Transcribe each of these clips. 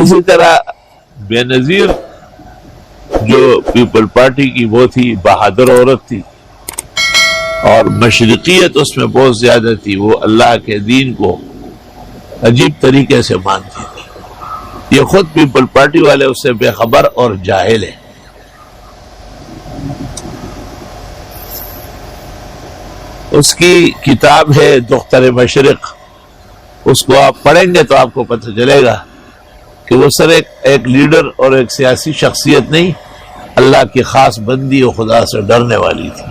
اسی طرح بے نظیر جو پیپل پارٹی کی وہ تھی، بہادر عورت تھی اور مشرقیت اس میں بہت زیادہ تھی، وہ اللہ کے دین کو عجیب طریقے سے مانتی تھی۔ یہ خود پیپل پارٹی والے اس سے بے خبر اور جاہل ہیں۔ اس کی کتاب ہے دختر مشرق، اس کو آپ پڑھیں گے تو آپ کو پتہ چلے گا کہ وہ سر ایک لیڈر اور ایک سیاسی شخصیت نہیں، اللہ کی خاص بندی اور خدا سے ڈرنے والی تھی۔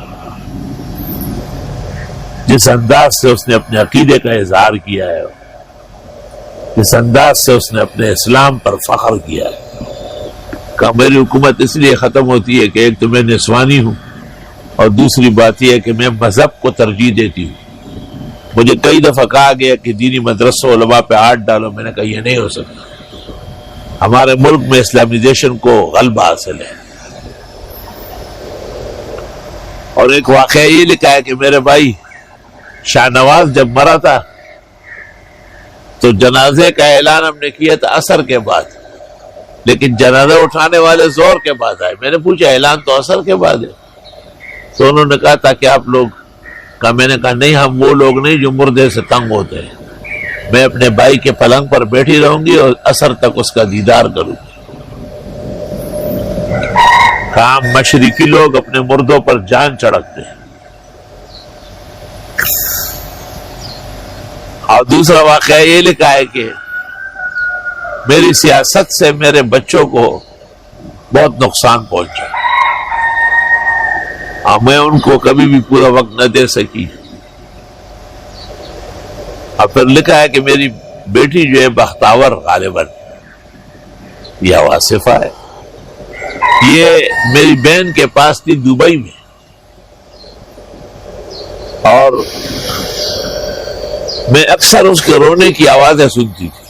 جس انداز سے اس نے اپنے عقیدے کا اظہار کیا ہے، جس انداز سے اس نے اپنے اسلام پر فخر کیا ہے کہ میری حکومت اس لیے ختم ہوتی ہے کہ ایک تو میں نسوانی ہوں اور دوسری بات یہ ہے کہ میں مذہب کو ترجیح دیتی ہوں۔ مجھے کئی دفعہ کہا گیا کہ دینی مدرسوں علماء پہ ہاتھ ڈالو، میں نے کہا یہ نہیں ہو سکتا، ہمارے ملک میں اسلامیزیشن کو غلبہ حاصل ہے۔ اور ایک واقعہ یہ لکھا ہے کہ میرے بھائی شاہ نواز جب مرا تھا تو جنازے کا اعلان ہم نے کیا تھا عصر کے بعد، لیکن جنازہ اٹھانے والے زور کے بعد آئے۔ میں نے پوچھا اعلان تو عصر کے بعد ہے، تو انہوں نے کہا تھا کہ آپ لوگ کا، میں نے کہا نہیں، ہم وہ لوگ نہیں جو مردے سے تنگ ہوتے ہیں، میں اپنے بھائی کے پلنگ پر بیٹھی رہوں گی اور عصر تک اس کا دیدار کروں گی۔ کہا مشرقی لوگ اپنے مردوں پر جان چڑھتے ہیں۔ اور دوسرا واقعہ یہ لکھا ہے کہ میری سیاست سے میرے بچوں کو بہت نقصان پہنچا، اور میں ان کو کبھی بھی پورا وقت نہ دے سکی۔ اور پھر لکھا ہے کہ میری بیٹی جو ہے بختاور غالباً یا واصفہ ہے، یہ میری بہن کے پاس تھی دبئی میں، اور میں اکثر اس کے رونے کی آوازیں سنتی تھی۔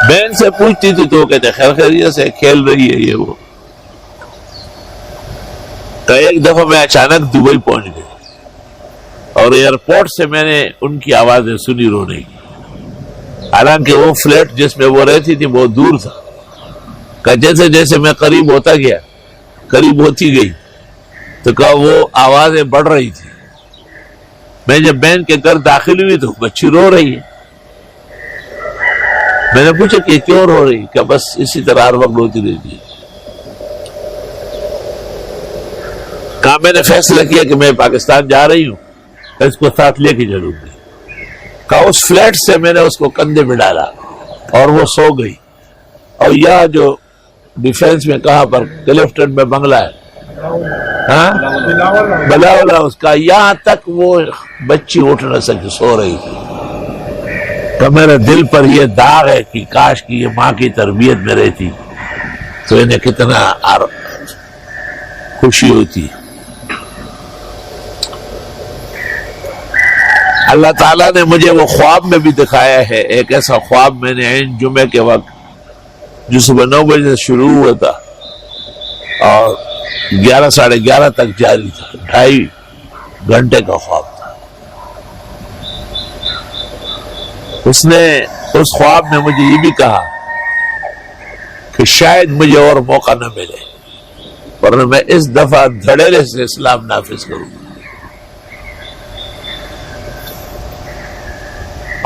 بہن سے پوچھتی تھی تو وہ کہتے خیر خیریت سے کھیل رہی ہے یہ وہ۔ تو ایک دفعہ میں اچانک دبئی پہنچ گئی اور ایئرپورٹ سے میں نے ان کی آوازیں سنی رونے کی، حالانکہ وہ فلیٹ جس میں وہ رہتی تھی بہت دور تھا۔ کہ جیسے جیسے میں قریب ہوتا گیا، قریب ہوتی گئی، تو کہا وہ آوازیں بڑھ رہی تھی۔ میں جب بہن کے گھر داخل ہوئی تو بچی رو رہی ہے۔ میں نے پوچھا کہ کیوں رو رہی؟ کہ بس اسی طرح ہر وقت روتی رہتی ہے۔ کہا میں نے فیصلہ کیا کہ میں پاکستان جا رہی ہوں، اس کو ساتھ لے کے چلوں گی۔ کہا اس فلیٹ سے میں نے اس کو کندھے میں ڈالا اور وہ سو گئی۔ اور یہاں جو ڈیفینس میں کہاں پر کلفٹن میں بنگلہ ہے، ہاں بلاولا، اس کا یہاں تک وہ بچی اٹھ نہ سکی، سو رہی تھی۔ کہ میرے دل پر یہ داغ ہے کہ کاش کی یہ ماں کی تربیت میں رہتی تو انہیں کتنا خوشی ہوتی۔ اللہ تعالیٰ نے مجھے وہ خواب میں بھی دکھایا ہے، ایک ایسا خواب میں نے عین جمعے کے وقت جو صبح 9 بجے سے شروع ہوا تھا اور 11 ساڑھے 11 تک جاری تھا، 2.5 گھنٹے کا خواب تھا۔ اس نے اس خواب میں مجھے یہ بھی کہا کہ شاید مجھے اور موقع نہ ملے، ورنہ میں اس دفعہ دھڑیلے سے اسلام نافذ کروں گا۔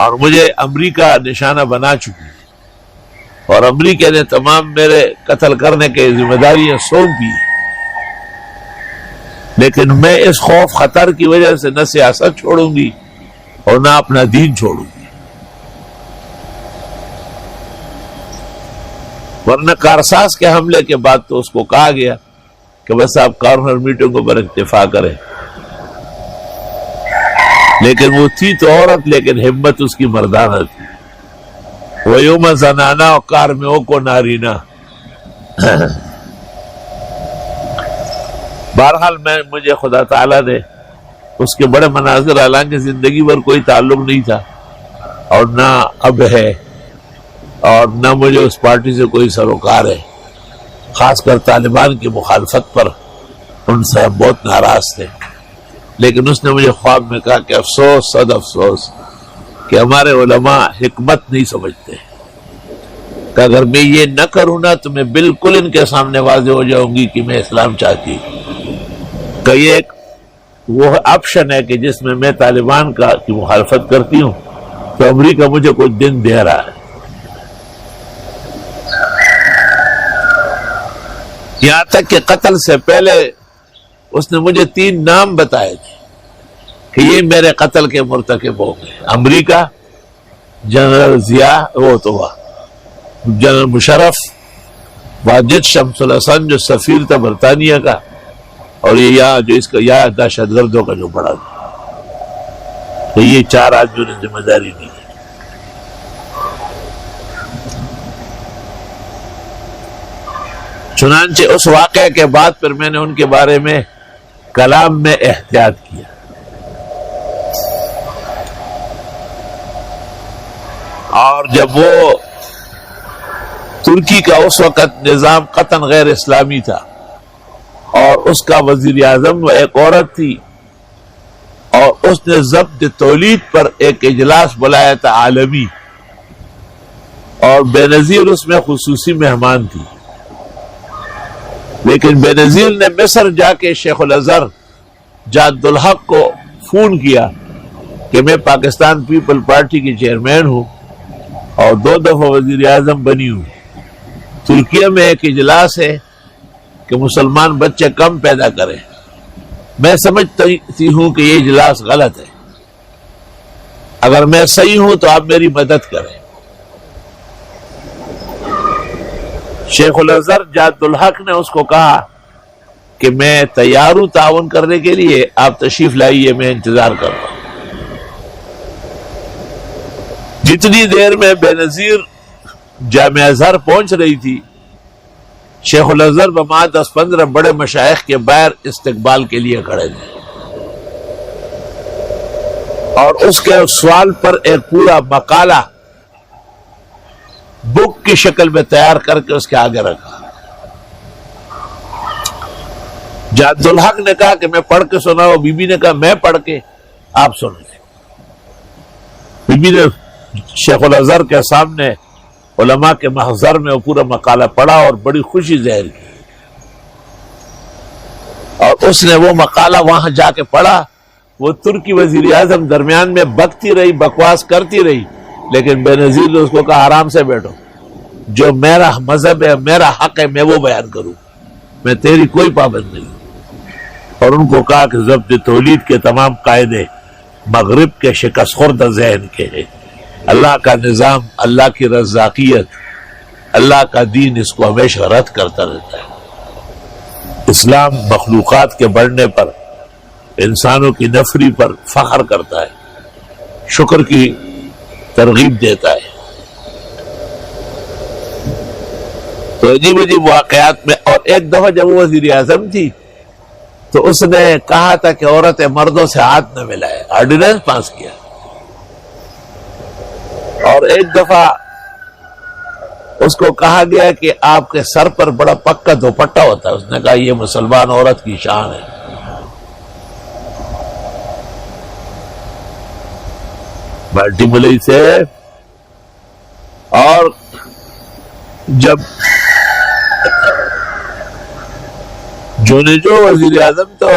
اور مجھے امریکہ نشانہ بنا چکی اور امریکہ نے تمام میرے قتل کرنے کی ذمہ داریاں سونپ دی، لیکن میں اس خوف خطر کی وجہ سے نہ سیاست چھوڑوں گی اور نہ اپنا دین چھوڑوں گی۔ ورنہ کارساز کے حملے کے بعد تو اس کو کہا گیا کہ بس آپ کارنر میٹنگوں پر اکتفا کریں، لیکن وہ تھی تو عورت، لیکن ہمت اس کی مردانہ تھی۔ وَيُومَ زَنَانَا وَقَارْمِعُ کو نارینا۔ بہرحال مجھے خدا تعالیٰ نے اس کے بڑے مناظر، حالانکہ زندگی بھر کوئی تعلق نہیں تھا اور نہ اب ہے، اور نہ مجھے اس پارٹی سے کوئی سروکار ہے، خاص کر طالبان کی مخالفت پر ان سے ہم بہت ناراض تھے، لیکن اس نے مجھے خواب میں کہا کہ افسوس، صد افسوس کہ ہمارے علماء حکمت نہیں سمجھتے، کہ اگر میں یہ نہ کروں نا تو میں بالکل ان کے سامنے واضح ہو جاؤں گی کہ میں اسلام چاہتی ہوں، کہ یہ ایک وہ آپشن ہے کہ جس میں طالبان کی مخالفت کرتی ہوں تو امریکہ مجھے کچھ دن دے رہا ہے۔ یہاں تک کہ قتل سے پہلے اس نے مجھے 3 نام بتائے تھے کہ یہ میرے قتل کے مرتکب ہو گئے: امریکہ، جنرل ضیاء، جنرل مشرف، واجد شمس الحسن جو سفیر تھا برطانیہ کا، اور یہ یہاں جو اس کا یا دہشت گردوں کا جو بڑا تھا۔ تو یہ 4 آدمیوں نے ذمہ داری دی۔ چنانچہ اس واقعے کے بعد پھر میں نے ان کے بارے میں کلام میں احتیاط کیا، اور جب وہ ترکی کا اس وقت نظام قطعاً غیر اسلامی تھا اور اس کا وزیر اعظم ایک عورت تھی، اور اس نے ضبط تولید پر ایک اجلاس بلایا تھا عالمی، اور بے نظیر اس میں خصوصی مہمان تھی، لیکن بے نظیر نے مصر جا کے شیخ الازہر جاد الحق کو فون کیا کہ میں پاکستان پیپل پارٹی کی چیئرمین ہوں اور 2 دفعہ وزیر اعظم بنی ہوں، ترکیہ میں ایک اجلاس ہے کہ مسلمان بچے کم پیدا کریں، میں سمجھتی ہوں کہ یہ اجلاس غلط ہے، اگر میں صحیح ہوں تو آپ میری مدد کریں۔ شیخ الازہر جاد الحق نے اس کو کہا کہ میں تیار ہوں تعاون کرنے کے لیے، آپ تشریف لائیے، میں انتظار کر رہا ہوں۔ جتنی دیر میں بے نظیر جامع ازہر پہنچ رہی تھی، شیخ الازہر بما 10-15 بڑے مشائخ کے باہر استقبال کے لیے کھڑے تھے، اور اس کے سوال پر ایک پورا مقالہ بک کی شکل میں تیار کر کے اس کے آگے رکھا۔ جاد الحق نے کہا کہ میں پڑھ کے سناؤں، بی بی نے کہا میں پڑھ کے، آپ سن لیں۔ بی بی نے شیخ الازہر کے سامنے علماء کے محضر میں وہ پورا مقالہ پڑھا اور بڑی خوشی ظاہر کی، اور اس نے وہ مقالہ وہاں جا کے پڑھا۔ وہ ترکی وزیر اعظم درمیان میں بکتی رہی، بکواس کرتی رہی، لیکن بے نظیر نے اس کو کہا آرام سے بیٹھو، جو میرا مذہب ہے، میرا حق ہے، میں وہ بیان کروں، میں تیری کوئی پابند نہیں۔ اور ان کو کہا کہ ضبط تولید کے تمام قاعدے مغرب کے شکست خوردہ ذہن کے ہیں، اللہ کا نظام، اللہ کی رزاقیت، اللہ کا دین اس کو ہمیشہ رد کرتا رہتا ہے۔ اسلام مخلوقات کے بڑھنے پر، انسانوں کی نفری پر فخر کرتا ہے، شکر کی ترغیب دیتا ہے۔ تو عجیب عجیب واقعات میں، اور ایک دفعہ جب وہ وزیر اعظم تھی تو اس نے کہا تھا کہ عورتیں مردوں سے ہاتھ نہ ملائے، آرڈیننس پاس کیا، اور ایک دفعہ اس کو کہا گیا کہ آپ کے سر پر بڑا پکا دوپٹہ ہوتا ہے، اس نے کہا یہ مسلمان عورت کی شان ہے۔ بالٹی ملئی سے، اور جب جو وزیر اعظم تو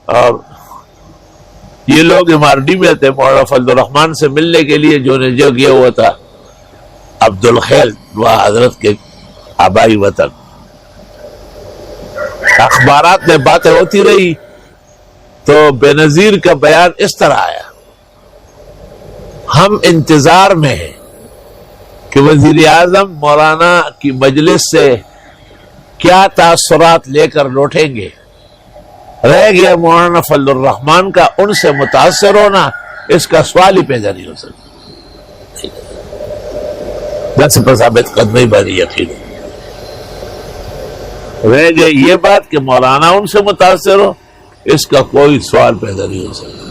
اور یہ لوگ ایم آر ڈی میں تھے، مولانا فضل الرحمان سے ملنے کے لیے جو گیا ہوا تھا عبد الخیر دعا حضرت کے آبائی وطن، اخبارات میں باتیں ہوتی رہی تو بے نظیر کا بیان اس طرح آیا، ہم انتظار میں ہیں کہ وزیر اعظم مولانا کی مجلس سے کیا تاثرات لے کر لوٹیں گے، رہ گیا مولانا فضل الرحمان کا ان سے متاثر ہونا، اس کا سوال ہی پیدا نہیں ہو سکتا۔ بس ثابت قدمی باری یقین رہ گئی یہ بات کہ مولانا ان سے متاثر ہو، اس کا کوئی سوال پیدا نہیں ہو سکتا۔